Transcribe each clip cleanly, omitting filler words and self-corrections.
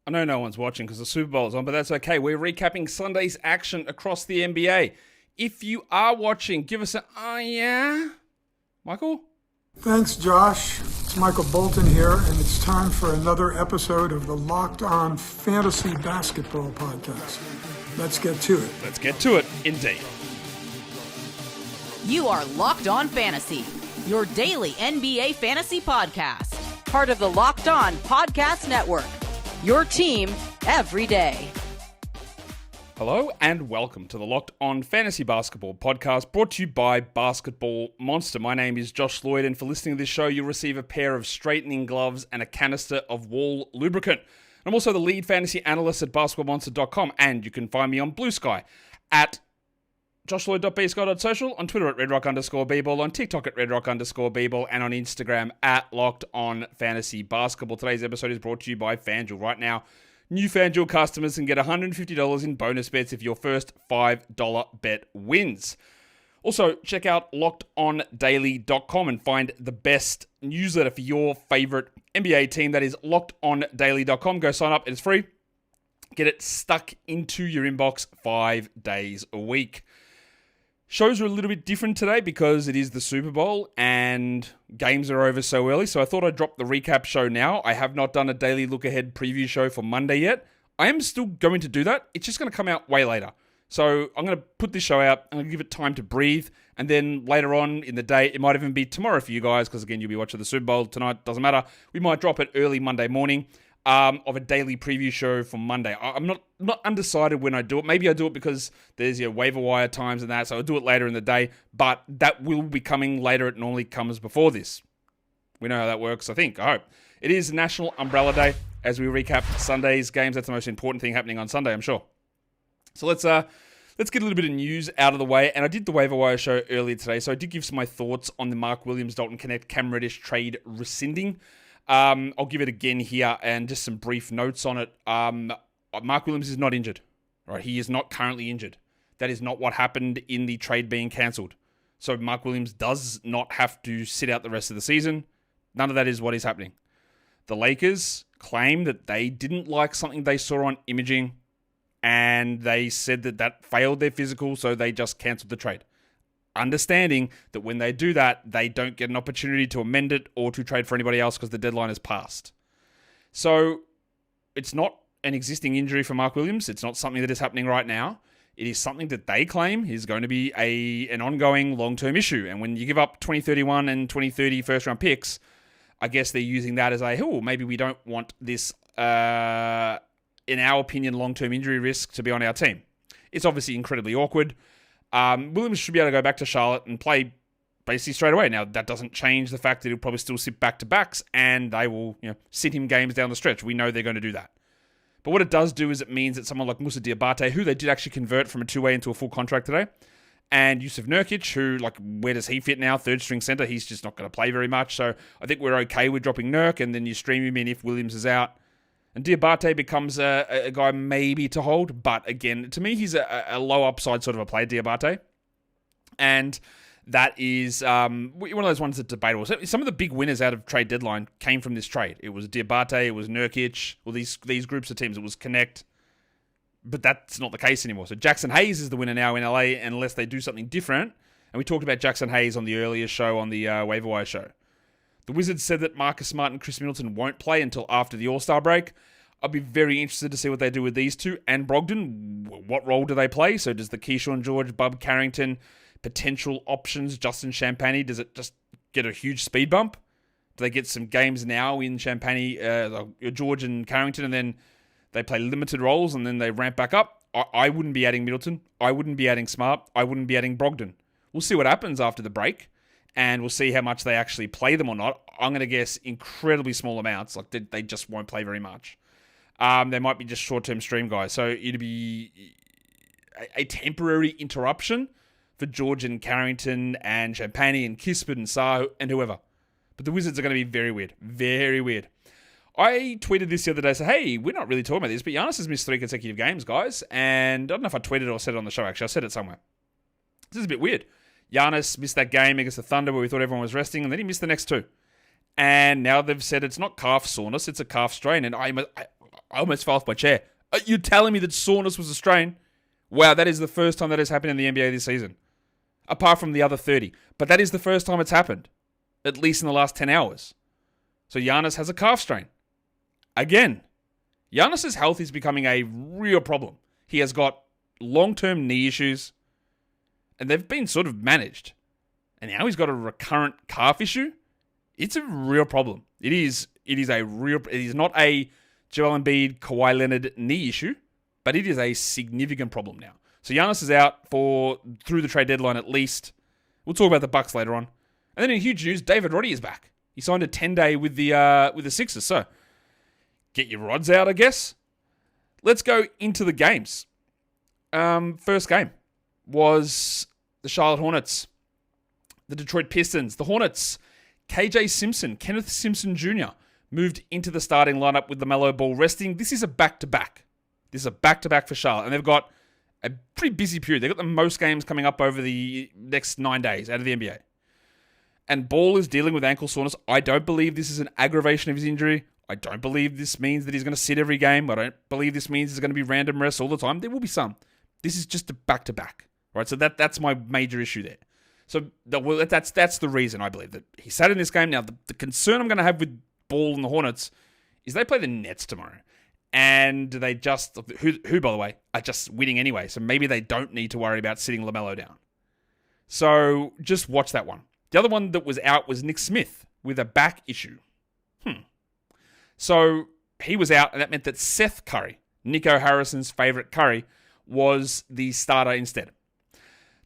I know no one's watching because the Super Bowl is on, but that's okay. We're recapping Sunday's action across the NBA. If you are watching, give us oh yeah? Michael? Thanks, Josh. It's Michael Bolton here, and it's time for another episode of the Locked On Fantasy Basketball Podcast. Let's get to it. Let's get to it, indeed. You are Locked On Fantasy, your daily NBA fantasy podcast. Part of the Locked On Podcast Network, your team every day. Hello and welcome to the Locked On Fantasy Basketball Podcast, brought to you by Basketball Monster. My name is Josh Lloyd, and for listening to this show, you'll receive a pair of straightening gloves and a canister of Wall lubricant. I'm also the lead fantasy analyst at basketballmonster.com, and you can find me on Blue Sky at joshlloyd.bsky.social, on Twitter at redrock_bball, on TikTok at redrock_bball, and on Instagram at Locked On Fantasy Basketball. Today's episode is brought to you by FanDuel. Right now, new FanDuel customers can get $150 in bonus bets if your first $5 bet wins. Also, check out LockedOnDaily.com and find the best newsletter for your favorite NBA team. That is LockedOnDaily.com. Go sign up. It's free. Get it stuck into your inbox 5 days a week. Shows are a little bit different today because it is the Super Bowl and games are over so early. So I thought I'd drop the recap show now. I have not done a daily look-ahead preview show for Monday yet. I am still going to do that. It's just going to come out way later. So I'm going to put this show out. I'm going to give it time to breathe. And then later on in the day, it might even be tomorrow for you guys because, again, you'll be watching the Super Bowl tonight. Doesn't matter. We might drop it early Monday morning. Of a daily preview show for Monday. I'm not undecided when I do it. Maybe I do it because there's waiver wire times and that, so I'll do it later in the day, but that will be coming later. It normally comes before this. We know how that works, I think. I hope. It is National Umbrella Day as we recap Sunday's games. That's the most important thing happening on Sunday, I'm sure. So let's get a little bit of news out of the way, and I did the waiver wire show earlier today, so I did give some my thoughts on the Mark Williams, Dalton Connect, Cam Reddish trade rescinding. I'll give it again here and just some brief notes on it. Mark Williams is not injured, right? He is not currently injured. That is not what happened in the trade being cancelled. So Mark Williams does not have to sit out the rest of the season. None of that is what is happening. The Lakers claim that they didn't like something they saw on imaging, and they said that failed their physical, so they just cancelled the trade. Understanding that when they do that, they don't get an opportunity to amend it or to trade for anybody else because the deadline is passed. So it's not an existing injury for Mark Williams. It's not something that is happening right now. It is something that they claim is going to be an ongoing long-term issue. And when you give up 2031 and 2030 first-round picks, I guess they're using that as maybe we don't want this, in our opinion, long-term injury risk to be on our team. It's obviously incredibly awkward. Williams should be able to go back to Charlotte and play basically straight away. Now, that doesn't change the fact that he'll probably still sit back-to-backs, and they will sit him games down the stretch. We know they're going to do that. But what it does do is it means that someone like Moussa Diabate, who they did actually convert from a two-way into a full contract today, and Jusuf Nurkic, who, where does he fit now? Third-string center. He's just not going to play very much. So I think we're okay with dropping Nurk, and then you stream him in if Williams is out. And Diabate becomes a guy maybe to hold, but again, to me, he's a low upside sort of a player, Diabate. And that is one of those ones that's debatable. So some of the big winners out of trade deadline came from this trade. It was Diabate, it was Nurkic, well, these groups of teams. It was Connect, but that's not the case anymore. So Jackson Hayes is the winner now in LA, unless they do something different. And we talked about Jackson Hayes on the earlier show, on the waiver wire show. The Wizards said that Marcus Smart and Chris Middleton won't play until after the All-Star break. I'll be very interested to see what they do with these two. And Brogdon, what role do they play? So does the Keyshawn George, Bub Carrington, potential options, Justin Champagny, does it just get a huge speed bump? Do they get some games now in Champagny, George and Carrington, and then they play limited roles and then they ramp back up? I wouldn't be adding Middleton. I wouldn't be adding Smart. I wouldn't be adding Brogdon. We'll see what happens after the break. And we'll see how much they actually play them or not. I'm going to guess incredibly small amounts. They just won't play very much. They might be just short-term stream guys. So it'd be a temporary interruption for George and Carrington and Champagny and Kispert and Sarr and whoever. But the Wizards are going to be very weird. Very weird. I tweeted this the other day, said, hey, we're not really talking about this, but Giannis has missed 3 consecutive games, guys. And I don't know if I tweeted or said it on the show, actually. I said it somewhere. This is a bit weird. Giannis missed that game against the Thunder where we thought everyone was resting, and then he missed the next 2. And now they've said it's not calf soreness, it's a calf strain. And I'm I almost fell off my chair. You're telling me that soreness was a strain? Wow, that is the first time that has happened in the NBA this season. Apart from the other 30. But that is the first time it's happened. At least in the last 10 hours. So Giannis has a calf strain. Again, Giannis' health is becoming a real problem. He has got long-term knee issues. And they've been sort of managed. And now he's got a recurrent calf issue. It's a real problem. It is not a Joel Embiid, Kawhi Leonard knee issue. But it is a significant problem now. So Giannis is out through the trade deadline at least. We'll talk about the Bucks later on. And then in huge news, David Roddy is back. He signed a 10-day with the Sixers. So get your rods out, I guess. Let's go into the games. First game was the Charlotte Hornets, the Detroit Pistons. The Hornets, KJ Simpson, Kenneth Simpson Jr. moved into the starting lineup with the LaMelo Ball resting. This is a back-to-back. This is a back-to-back for Charlotte. And they've got a pretty busy period. They've got the most games coming up over the next 9 days out of the NBA. And Ball is dealing with ankle soreness. I don't believe this is an aggravation of his injury. I don't believe this means that he's going to sit every game. I don't believe this means there's going to be random rests all the time. There will be some. This is just a back-to-back. Right? So that's my major issue there. So that's the reason I believe that he sat in this game. Now, the concern I'm going to have with Ball and the Hornets is they play the Nets tomorrow. And they just, who by the way, are just winning anyway. So maybe they don't need to worry about sitting LaMelo down. So just watch that one. The other one that was out was Nick Smith with a back issue. So he was out, and that meant that Seth Curry, Nico Harrison's favorite Curry, was the starter instead.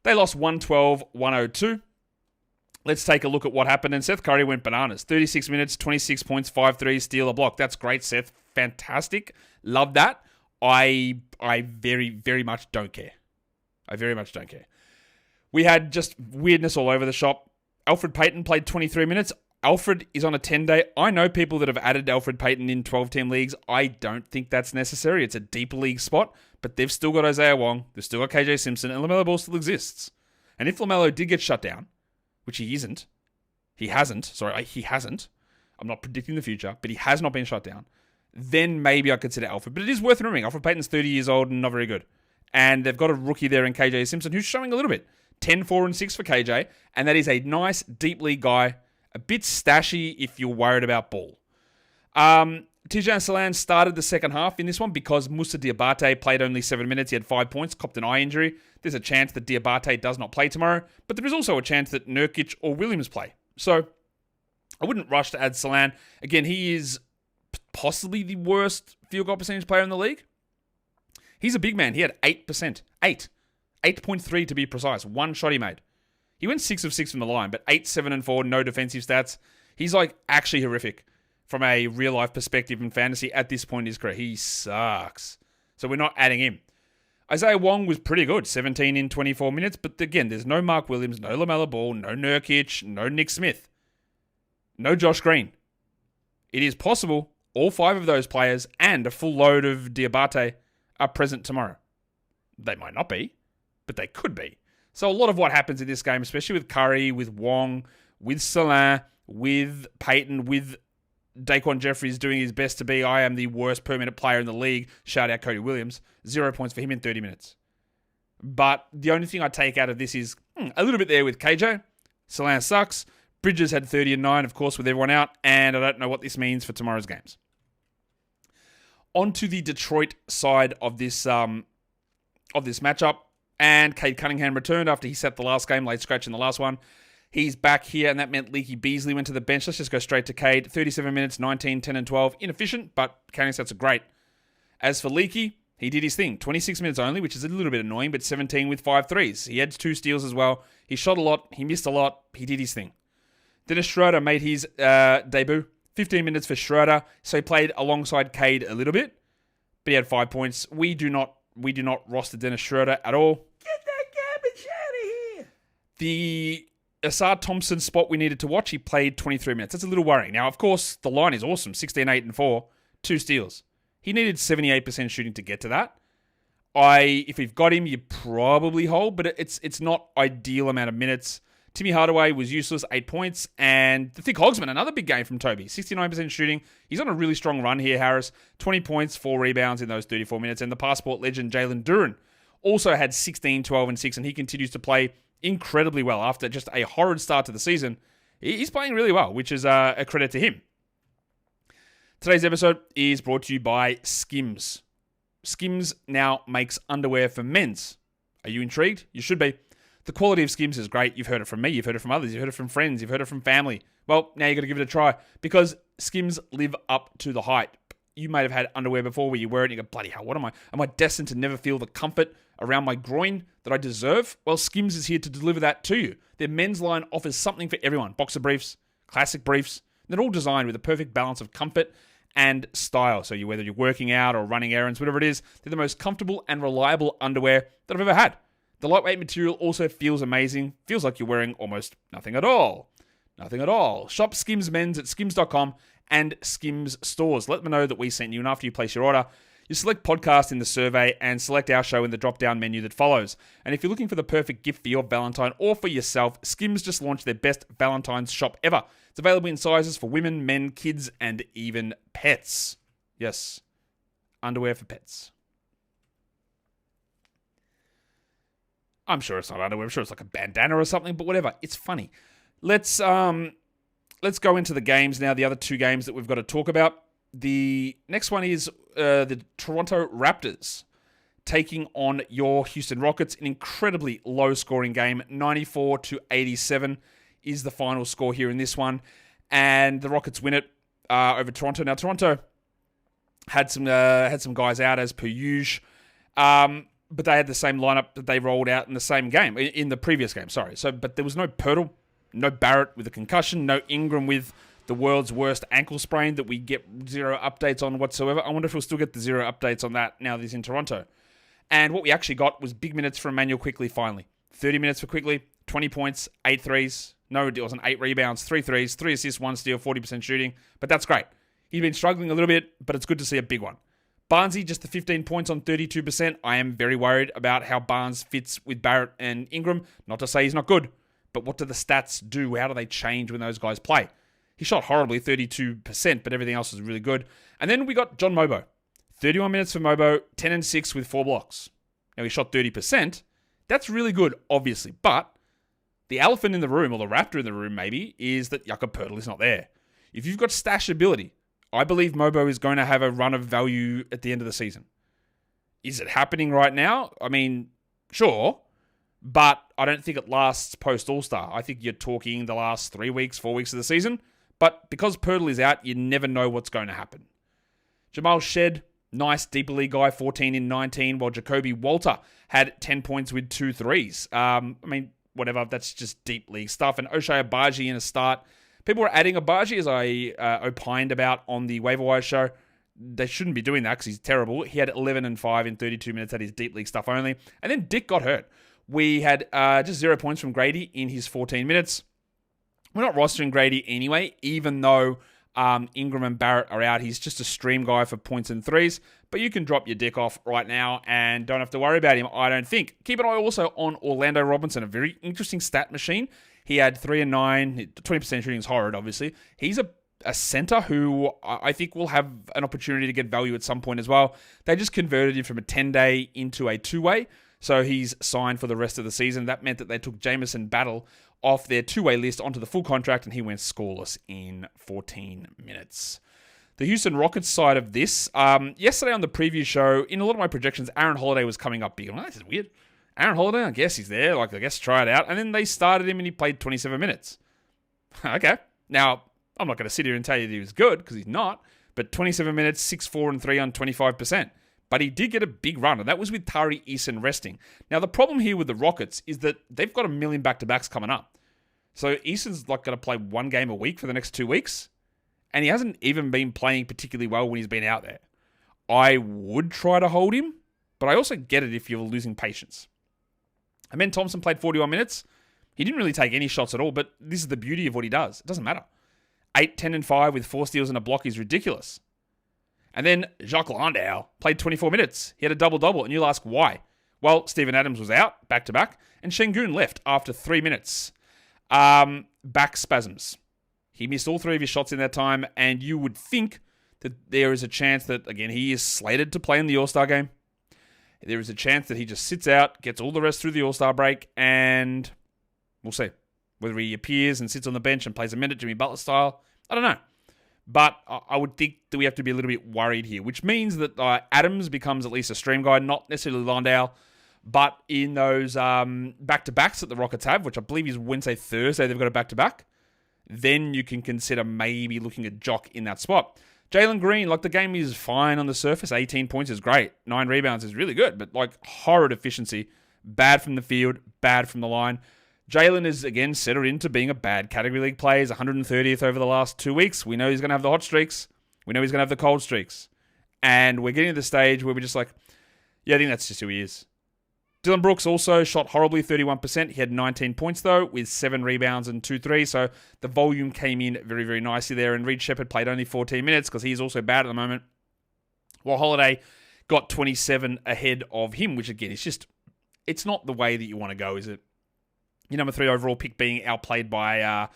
They lost 112-102. Let's take a look at what happened. And Seth Curry went bananas. 36 minutes, 26 points, 5 threes, steal a block. That's great, Seth. Fantastic. Love that. I very, very much don't care. I very much don't care. We had just weirdness all over the shop. Alfred Payton played 23 minutes. Alfred is on a 10-day. I know people that have added Alfred Payton in 12-team leagues. I don't think that's necessary. It's a deep league spot, but they've still got Isaiah Wong. They've still got KJ Simpson, and LaMelo Ball still exists. And if LaMelo did get shut down, which he hasn't. I'm not predicting the future, but he has not been shut down. Then maybe I consider Alfred. But it is worth remembering, Alfred Payton's 30 years old and not very good. And they've got a rookie there in KJ Simpson who's showing a little bit. 10, 4, and 6 for KJ. And that is a nice, deep league guy. A bit stashy if you're worried about Ball. Tijan Salan started the second half in this one because Moussa Diabate played only 7 minutes. He had 5 points, copped an eye injury. There's a chance that Diabate does not play tomorrow, but there is also a chance that Nurkic or Williams play. So I wouldn't rush to add Salan. Again, he is possibly the worst field goal percentage player in the league. He's a big man. He had 8%. 8.3 to be precise. One shot he made. He went 6 of 6 from the line, but 8, 7, and 4, no defensive stats. He's actually horrific from a real-life perspective in fantasy at this point in his career. He sucks. So we're not adding him. Isaiah Wong was pretty good, 17 in 24 minutes, but again, there's no Mark Williams, no LaMelo Ball, no Nurkic, no Nick Smith, no Josh Green. It is possible all 5 of those players and a full load of Diabate are present tomorrow. They might not be, but they could be. So a lot of what happens in this game, especially with Curry, with Wong, with Salan, with Payton, with Daquan Jeffries doing his best to be, I am the worst per minute player in the league. Shout out Cody Williams. 0 points for him in 30 minutes. But the only thing I take out of this is a little bit there with KJ. Salan sucks. Bridges had 30 and 9, of course, with everyone out. And I don't know what this means for tomorrow's games. On to the Detroit side of this matchup. And Cade Cunningham returned after he set the last game, late scratch in the last one. He's back here, and that meant Leaky Beasley went to the bench. Let's just go straight to Cade. 37 minutes, 19, 10, and 12. Inefficient, but counting stats are great. As for Leaky, he did his thing. 26 minutes only, which is a little bit annoying, but 17 with 5 threes. He had 2 steals as well. He shot a lot. He missed a lot. He did his thing. Dennis Schroeder made his debut. 15 minutes for Schroeder, so he played alongside Cade a little bit, but he had 5 points. We do not roster Dennis Schroeder at all. Get that garbage out of here! The Asar Thompson spot we needed to watch, he played 23 minutes. That's a little worrying. Now, of course, the line is awesome. 16, 8, and 4. 2 steals. He needed 78% shooting to get to that. If you've got him, you probably hold, but it's not ideal amount of minutes Timmy Hardaway was useless, 8 points. And the Thick Hogsman, another big game from Toby. 69% shooting. He's on a really strong run here, Harris. 20 points, 4 rebounds in those 34 minutes. And the passport legend, Jalen Duren, also had 16, 12, and 6. And he continues to play incredibly well after just a horrid start to the season. He's playing really well, which is a credit to him. Today's episode is brought to you by Skims. Skims now makes underwear for men's. Are you intrigued? You should be. The quality of Skims is great. You've heard it from me. You've heard it from others. You've heard it from friends. You've heard it from family. Well, now you've got to give it a try because Skims live up to the hype. You may have had underwear before where you wear it and you go, bloody hell, what am I? Am I destined to never feel the comfort around my groin that I deserve? Well, Skims is here to deliver that to you. Their men's line offers something for everyone. Boxer briefs, classic briefs. They're all designed with a perfect balance of comfort and style. So whether you're working out or running errands, whatever it is, they're the most comfortable and reliable underwear that I've ever had. The lightweight material also feels amazing. Feels like you're wearing almost nothing at all. Nothing at all. Shop Skims Men's at skims.com and Skims stores. Let them know that we sent you. And after you place your order, you select podcast in the survey and select our show in the drop-down menu that follows. And if you're looking for the perfect gift for your Valentine or for yourself, Skims just launched their best Valentine's shop ever. It's available in sizes for women, men, kids, and even pets. Yes, underwear for pets. I'm sure it's not underwear. I'm sure it's like a bandana or something, but whatever. It's funny. Let's go into the games now, the other two games that we've got to talk about. The next one is the Toronto Raptors taking on your Houston Rockets. An incredibly low-scoring game. 94-87 is the final score here in this one. And the Rockets win it over Toronto. Now, Toronto had some guys out as per usual. But they had the same lineup that they rolled out in the same game, in the previous game, sorry. But there was no Pirtle, no Barrett with a concussion, no Ingram with the world's worst ankle sprain that we get zero updates on whatsoever. I wonder if we'll still get the zero updates on that now that he's in Toronto. And what we actually got was big minutes from Emmanuel Quickley finally. 30 minutes for Quickley, 20 points, 8 threes. No, it wasn't 8 rebounds, 3 threes, 3 assists, 1 steal, 40% shooting. But that's great. He's been struggling a little bit, but it's good to see a big one. Barnesy, just the 15 points on 32%. I am very worried about how Barnes fits with Barrett and Ingram. Not to say he's not good, but what do the stats do? How do they change when those guys play? He shot horribly, 32%, but everything else was really good. And then we got John Mobo. 31 minutes for Mobo, 10 and 6 with 4 blocks. Now he shot 30%. That's really good, obviously. But the elephant in the room, or the raptor in the room maybe, is that Jakob Poeltl is not there. If you've got stash ability, I believe Mobo is going to have a run of value at the end of the season. Is it happening right now? I mean, sure, but I don't think it lasts post-All-Star. I think you're talking the last 3 weeks, 4 weeks of the season. But because Poeltl is out, you never know what's going to happen. Jamal Shed, nice deeper league guy, 14 in 19, while Jacoby Walter had 10 points with 2 threes. I mean, whatever, that's just deep league stuff. And Ochai Agbaji in a start. People were adding Agbaji, as I opined about on the waiver wire show. They shouldn't be doing that because he's terrible. He had 11 and 5 in 32 minutes at his deep league stuff only. And then Dick got hurt. We had just 0 points from Grady in his 14 minutes. We're not rostering Grady anyway, even though Ingram and Barrett are out. He's just a stream guy for points and threes. But you can drop your Dick off right now and don't have to worry about him, I don't think. Keep an eye also on Orlando Robinson, a very interesting stat machine. He had 3 and 9, 20% shooting is horrid, obviously. He's a center who I think will have an opportunity to get value at some point as well. They just converted him from a 10-day into a 2-way, so he's signed for the rest of the season. That meant that they took Jamison Battle off their 2-way list onto the full contract, and he went scoreless in 14 minutes. The Houston Rockets side of this, yesterday on the preview show, in a lot of my projections, Aaron Holiday was coming up big. I'm like, this is weird. Aaron Holiday, I guess he's there. I guess try it out. And then they started him and he played 27 minutes. Okay. Now, I'm not going to sit here and tell you that he was good because he's not. But 27 minutes, 6, 4, and 3 on 25%. But he did get a big run, and that was with Tari Eason resting. Now, the problem here with the Rockets is that they've got a million back-to-backs coming up. So Eason's going to play 1 game a week for the next 2 weeks. And he hasn't even been playing particularly well when he's been out there. I would try to hold him, but I also get it if you're losing patience. Amen Thompson played 41 minutes. He didn't really take any shots at all, but this is the beauty of what he does. It doesn't matter. 8, 10, and 5 with 4 steals and a block is ridiculous. And then Jacques Landau played 24 minutes. He had a double-double, and you'll ask why. Well, Steven Adams was out, back-to-back, and Şengün left after 3 minutes. Back spasms. He missed all 3 of his shots in that time, and you would think that there is a chance that, again, he is slated to play in the All-Star game. There is a chance that he just sits out, gets all the rest through the All-Star break, and we'll see. Whether he appears and sits on the bench and plays a minute, Jimmy Butler style, I don't know. But I would think that we have to be a little bit worried here, which means that Adams becomes at least a stream guy, not necessarily Londale, but in those back-to-backs that the Rockets have, which I believe is Wednesday, Thursday, they've got a back-to-back, then you can consider maybe looking at Jock in that spot. Jalen Green, the game is fine on the surface. 18 points is great. 9 rebounds is really good, but horrid efficiency. Bad from the field, bad from the line. Jalen is, again, settled into being a bad category league player. He's 130th over the last 2 weeks. We know he's going to have the hot streaks. We know he's going to have the cold streaks. And we're getting to the stage where we're just yeah, I think that's just who he is. Dylan Brooks also shot horribly, 31%. He had 19 points, though, with 7 rebounds and 2 threes. So the volume came in very, very nicely there. And Reed Shepherd played only 14 minutes because he's also bad at the moment. While Holiday got 27 ahead of him, which, again, it's not the way that you want to go, is it? Your number 3 overall pick being outplayed by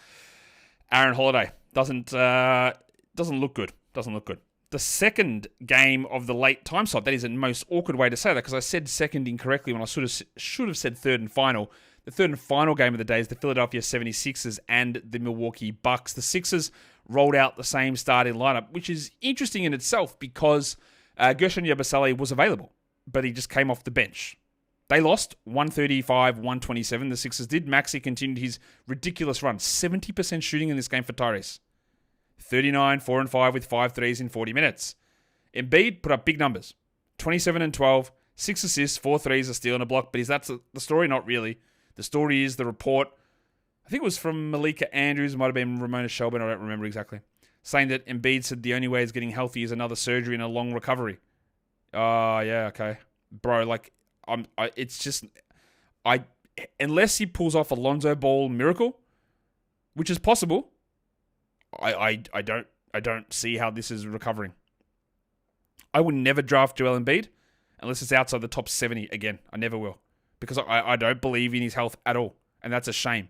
Aaron Holiday. Doesn't look good. Doesn't look good. The second game of the late time slot, that is the most awkward way to say that because I said second incorrectly when I should have said third and final. The third and final game of the day is the Philadelphia 76ers and the Milwaukee Bucks. The Sixers rolled out the same starting lineup, which is interesting in itself because Gershon Yabusele was available, but he just came off the bench. They lost 135-127. The Sixers did. Maxey continued his ridiculous run. 70% shooting in this game for Tyrese. 39, 4 and 5 with 5 threes in 40 minutes. Embiid put up big numbers. 27 and 12, 6 assists, 4 threes, a steal and a block. But is that the story? Not really. The story is the report. I think it was from Malika Andrews. It might have been Ramona Shelburne. I don't remember exactly. Saying that Embiid said the only way he's getting healthy is another surgery and a long recovery. Yeah, okay. Bro, unless he pulls off a Lonzo Ball miracle, which is possible, I don't see how this is recovering. I would never draft Joel Embiid unless it's outside the top 70 again. I never will. Because I don't believe in his health at all. And that's a shame.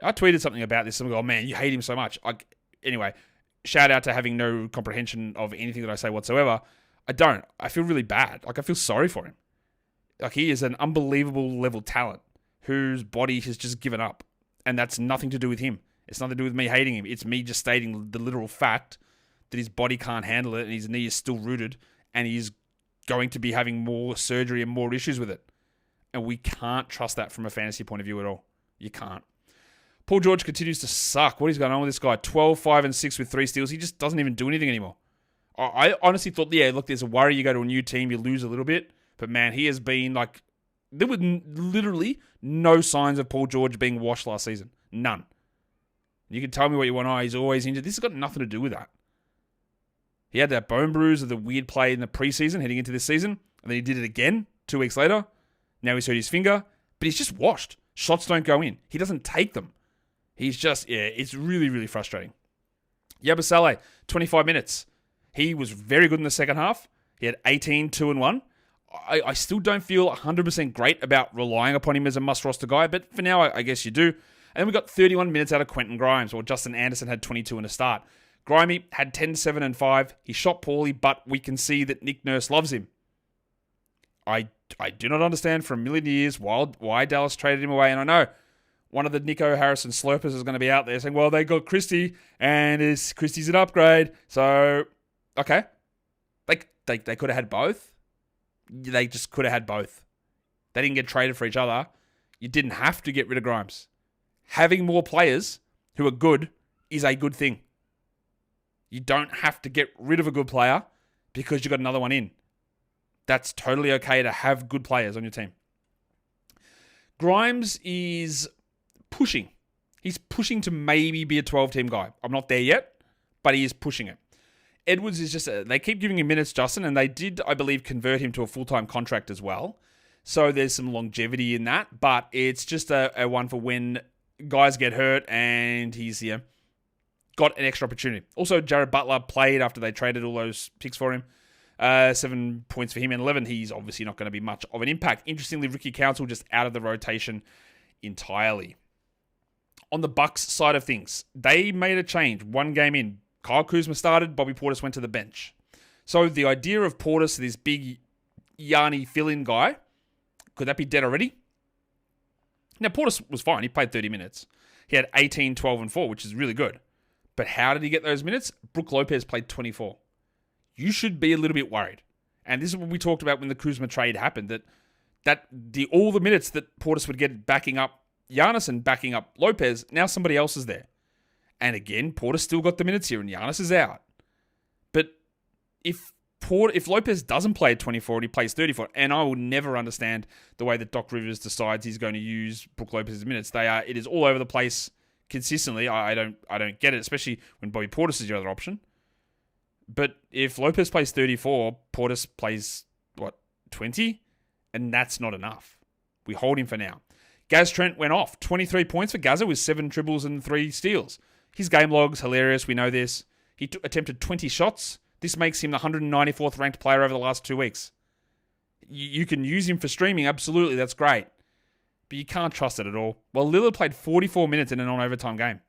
I tweeted something about this. Someone go, oh man, you hate him so much. Anyway, shout out to having no comprehension of anything that I say whatsoever. I don't. I feel really bad. I feel sorry for him. He is an unbelievable level talent whose body has just given up. And that's nothing to do with him. It's nothing to do with me hating him. It's me just stating the literal fact that his body can't handle it and his knee is still rooted and he's going to be having more surgery and more issues with it. And we can't trust that from a fantasy point of view at all. You can't. Paul George continues to suck. What is going on with this guy? 12, 5, and 6 with 3 steals. He just doesn't even do anything anymore. I honestly thought, there's a worry. You go to a new team, you lose a little bit. But man, he has been there were literally no signs of Paul George being washed last season. None. You can tell me what you want. He's always injured. This has got nothing to do with that. He had that bone bruise of the weird play in the preseason heading into this season. And then he did it again 2 weeks later. Now he's hurt his finger. But he's just washed. Shots don't go in. He doesn't take them. He's just, it's really, really frustrating. Yabusele, 25 minutes. He was very good in the second half. He had 18, 2 and 1. I still don't feel 100% great about relying upon him as a must-roster guy. But for now, I guess you do. And then we got 31 minutes out of Quentin Grimes, while Justin Anderson had 22 in the start. Grimey had 10, 7, and 5. He shot poorly, but we can see that Nick Nurse loves him. I do not understand for a million years why Dallas traded him away. And I know one of the Nico Harrison slurpers is going to be out there saying, well, they got Christie, and Christie's an upgrade. So, okay. They could have had both. They just could have had both. They didn't get traded for each other. You didn't have to get rid of Grimes. Having more players who are good is a good thing. You don't have to get rid of a good player because you got another one in. That's totally okay to have good players on your team. Grimes is pushing. He's pushing to maybe be a 12-team guy. I'm not there yet, but he is pushing it. Edwards is just, they keep giving him minutes, Justin, and they did, I believe, convert him to a full-time contract as well. So there's some longevity in that, but it's just a one for when guys get hurt and he's got an extra opportunity. Also, Jared Butler played after they traded all those picks for him. 7 points for him and 11. He's obviously not going to be much of an impact. Interestingly, Ricky Council just out of the rotation entirely. On the Bucks side of things, they made a change. One game in, Kyle Kuzma started, Bobby Portis went to the bench. So the idea of Portis, this big Yanni fill-in guy, could that be dead already? Now, Portis was fine. He played 30 minutes. He had 18, 12, and 4, which is really good. But how did he get those minutes? Brook Lopez played 24. You should be a little bit worried. And this is what we talked about when the Kuzma trade happened, that all the minutes that Portis would get backing up Giannis and backing up Lopez, now somebody else is there. And again, Portis still got the minutes here and Giannis is out. But if Lopez doesn't play at 24 and he plays 34, and I will never understand the way that Doc Rivers decides he's going to use Brook Lopez's minutes. It is all over the place consistently. I don't get it, especially when Bobby Portis is your other option. But if Lopez plays 34, Portis plays 20? And that's not enough. We hold him for now. Gaz Trent went off. 23 points for Gaza with 7 triples and 3 steals. His game log's hilarious. We know this. He attempted 20 shots. This makes him the 194th ranked player over the last 2 weeks. You can use him for streaming. Absolutely. That's great. But you can't trust it at all. Well, Lillard played 44 minutes in a non-overtime game.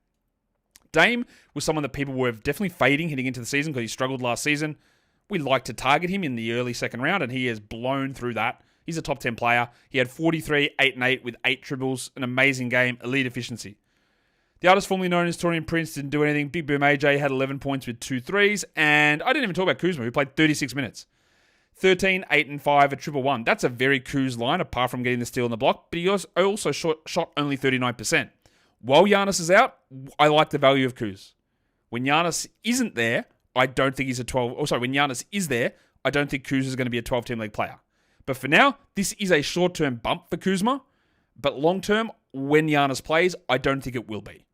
Dame was someone that people were definitely fading heading into the season because he struggled last season. We like to target him in the early second round, and he has blown through that. He's a top 10 player. He had 43, 8 and 8 with 8 triples. An amazing game. Elite efficiency. The artist formerly known as Torian Prince didn't do anything. Big Boom AJ had 11 points with 2 threes. And I didn't even talk about Kuzma, who played 36 minutes. 13, 8 and 5, a triple one. That's a very Kuz line, apart from getting the steal in the block. But he also shot only 39%. While Giannis is out, I like the value of Kuz. When Giannis isn't there, I don't think he's a 12... Oh, sorry, when Giannis is there, I don't think Kuz is going to be a 12-team league player. But for now, this is a short-term bump for Kuzma. But long-term, when Giannis plays, I don't think it will be.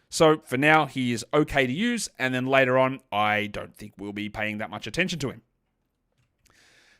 So for now, he is okay to use. And then later on, I don't think we'll be paying that much attention to him.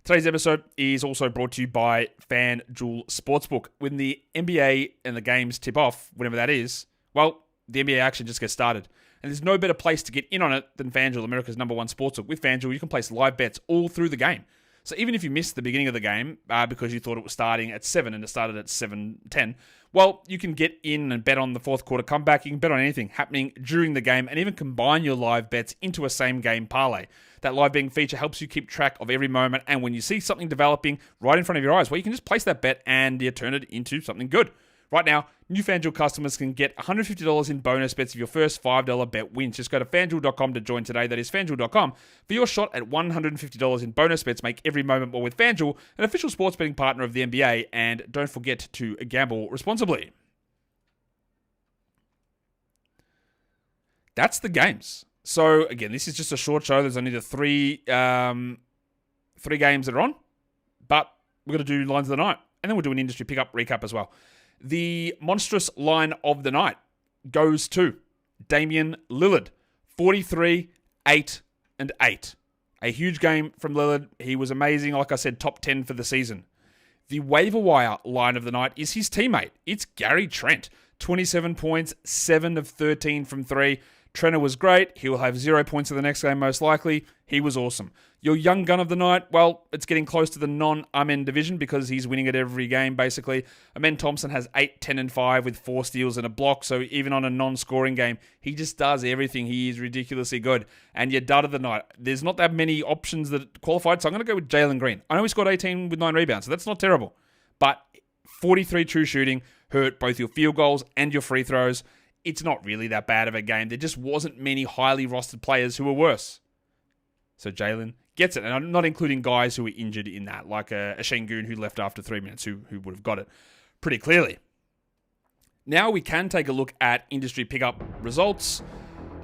Today's episode is also brought to you by FanDuel Sportsbook. When the NBA and the games tip off, whenever that is, well, the NBA action just gets started. And there's no better place to get in on it than FanDuel, America's #1 sportsbook. With FanDuel, you can place live bets all through the game. So even if you missed the beginning of the game because you thought it was starting at 7 and it started at 7:10, well, you can get in and bet on the fourth quarter comeback. You can bet on anything happening during the game and even combine your live bets into a same-game parlay. That live betting feature helps you keep track of every moment, and when you see something developing right in front of your eyes, well, you can just place that bet and you turn it into something good. Right now, new FanDuel customers can get $150 in bonus bets if your first $5 bet wins. Just go to FanDuel.com to join today. That is FanDuel.com for your shot at $150 in bonus bets. Make every moment more with FanDuel, an official sports betting partner of the NBA. And don't forget to gamble responsibly. That's the games. So, again, this is just a short show. There's only the three games that are on. But we're going to do lines of the night. And then we'll do an industry pickup recap as well. The monstrous line of the night goes to Damian Lillard, 43, 8, and 8. A huge game from Lillard. He was amazing. Like I said, top 10 for the season. The waiver wire line of the night is his teammate. It's Gary Trent, 27 points, 7 of 13 from 3. Trenner was great. He will have 0 points in the next game, most likely. He was awesome. Your young gun of the night, well, it's getting close to the non-Amen division because he's winning at every game, basically. Amen Thompson has 8, 10, and 5 with 4 steals and a block, so even on a non-scoring game, he just does everything. He is ridiculously good. And your dud of the night, there's not that many options that qualified, so I'm going to go with Jalen Green. I know he scored 18 with 9 rebounds, so that's not terrible. But 43 true shooting hurt both your field goals and your free throws. It's not really that bad of a game. There just wasn't many highly rostered players who were worse. So Jalen gets it. And I'm not including guys who were injured in that, like a Şengün who left after 3 minutes, who would have got it pretty clearly. Now we can take a look at industry pickup results.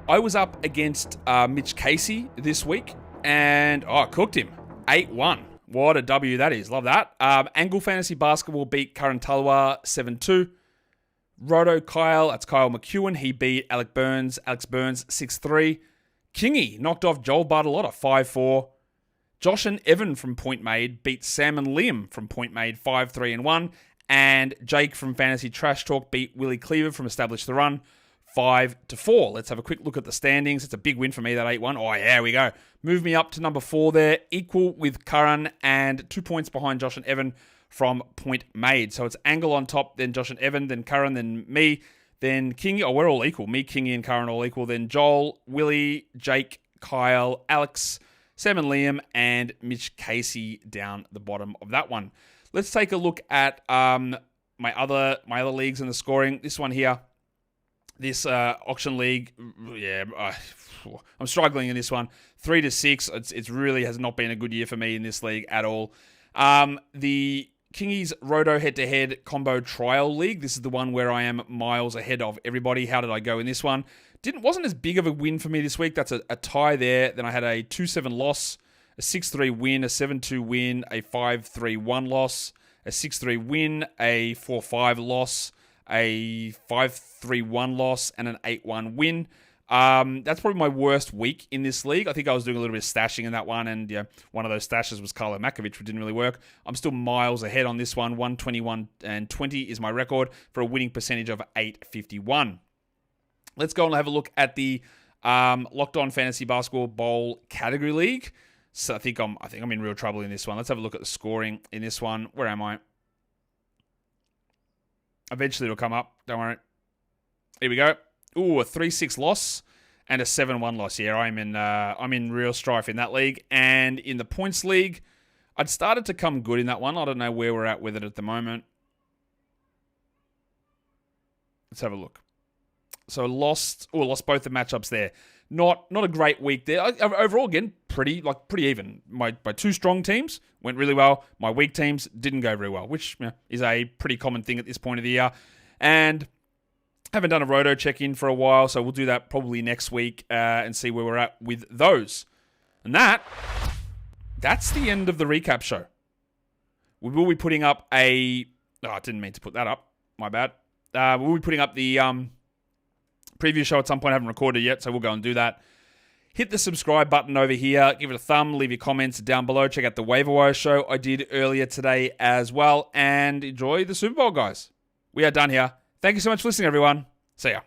I was up against Mitch Casey this week, and I cooked him. 8-1. What a W that is. Love that. Angle Fantasy Basketball beat Karan Talwar 7-2. Roto Kyle, that's Kyle McEwen. He beat Alex Burns 6-3. Kingy knocked off Joel Bartolotta 5-4. Josh and Evan from Point Made beat Sam and Liam from Point Made 5-3-1. And Jake from Fantasy Trash Talk beat Willie Cleaver from Establish the Run 5-4. Let's have a quick look at the standings. It's a big win for me, that 8-1. Oh, yeah, we go. Move me up to number 4 there. Equal with Karan and 2 points behind Josh and Evan from Point Made. So it's Angle on top, then Josh and Evan, then Karan, then me. Then Kingy, we're all equal. Me, Kingy, and Curran all equal. Then Joel, Willie, Jake, Kyle, Alex, Sam and Liam, and Mitch Casey down the bottom of that one. Let's take a look at my other leagues and the scoring. This one here, this auction league, I'm struggling in this one. 3-6. It's really has not been a good year for me in this league at all. The Kingies Roto head-to-head combo trial league. This is the one where I am miles ahead of everybody. How did I go in this one? Wasn't as big of a win for me this week. That's a tie there. Then I had a 2-7 loss, a 6-3 win, a 7-2 win, a 5-3-1 loss, a 6-3 win, a 4-5 loss, a 5-3-1 loss, and an 8-1 win. That's probably my worst week in this league. I think I was doing a little bit of stashing in that one, and one of those stashes was Carlo Makovic, which didn't really work. I'm still miles ahead on this one. 121-20 is my record for a winning percentage of 851. Let's go and have a look at the Locked On Fantasy Basketball Bowl category league. So I think I'm in real trouble in this one. Let's have a look at the scoring in this one. Where am I? Eventually it'll come up. Don't worry. Here we go. Ooh, a 3-6 loss and a 7-1 loss. Yeah, I'm in real strife in that league. And in the points league, I'd started to come good in that one. I don't know where we're at with it at the moment. Let's have a look. So lost both the matchups there. Not a great week there. Overall, again, pretty even. My two strong teams went really well. My weak teams didn't go very well, which is a pretty common thing at this point of the year. And haven't done a roto check-in for a while, so we'll do that probably next week and see where we're at with those. And that's the end of the recap show. We will be putting up I didn't mean to put that up. My bad. We'll be putting up the preview show at some point. I haven't recorded yet, so we'll go and do that. Hit the subscribe button over here. Give it a thumb. Leave your comments down below. Check out the waiver wire show I did earlier today as well. And enjoy the Super Bowl, guys. We are done here. Thank you so much for listening, everyone. See ya.